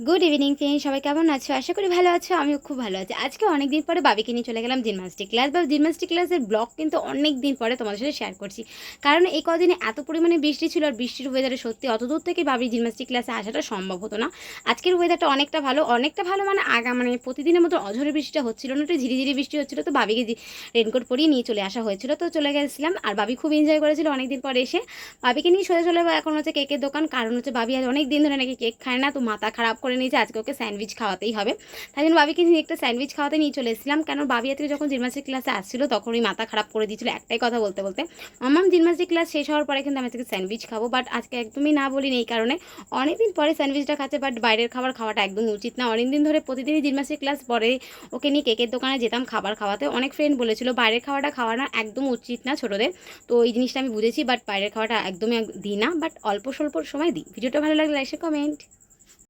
Good evening friend, সবাই কেমন আছো? আশা করি ভালো আছো। আমিও খুব ভালো আছি। আজকে অনেক দিন পরে বাবিকে নিয়ে চলে গেলাম জিমনাস্টিক ক্লাস। জিমনাস্টিক ক্লাসের ব্লগ কিন্তু অনেক দিন পরে তোমাদের সাথে শেয়ার করছি, কারণ এই কদিনে এত পরিমাণে বৃষ্টি ছিল, আর বৃষ্টির ওয়েদারে সত্যি অত দূর থেকে বাবির জিমনাস্টিক ক্লাসে আসাটা সম্ভব হতো না। আজকের ওয়েদারটা অনেকটা ভালো মানে মানে প্রতিদিনের মতো অঝরে বৃষ্টিটা হচ্ছিল না, একটু ঝিরিঝিরি বৃষ্টি হচ্ছিল, তো বাবিকে রেনকোট পরিয়ে নিয়ে চলে আসা হয়েছিল, তো চলে গেছিলাম। আর বাবি খুব এনজয় করেছিল অনেকদিন পরে এসে। বাবিকে নিয়ে সোজা চলে এখন হচ্ছে কেকের দোকান, কারণ হচ্ছে বাবি আজ অনেক দিন ধরে নাকি কেক খায় না, তো মাথা খারাপ করে নিয়েছে, আজকে ওকে স্যান্ডউইচ খাওয়াতেই হবে। তাই জন্য বাবিকে নিয়ে একটা স্যান্ডউইচ খাওয়াতে নিয়ে চলে এসেছিলাম, কেন বাবি আজকে যখন জিমনাস্টিক ক্লাসে আসছিল তখন ওই মাথা খারাপ করে দিয়েছিল একটাই কথা বলতে বলতে, আমার জিমনাস্টিক ক্লাস শেষ হওয়ার পরে কিন্তু আমি আজকে স্যান্ডউইচ খাবো, বাট আজকে একদমই না বলিনি এই কারণে অনেকদিন পরে স্যান্ডউইচটা খাচ্ছে, বাট বাইরের খাবার খাওয়াটা একদমই উচিত না। অনেকদিন ধরে প্রতিদিনই জিমনাস্টিক ক্লাস পরে ওকে নিয়ে কেকের দোকানে যেতাম খাবার খাওয়াতে, অনেক ফ্রেন্ড বলেছিল বাইরের খাওয়াটা খাওয়ানো একদম উচিত না ছোটোদের, তো এই জিনিসটা আমি বুঝেছি, বাট বাইরের খাওয়াটা একদমই দিই না, বাট অল্প স্বল্প সময় দিই। ভিডিওটা ভালো লাগলে লাইক কমেন্ট।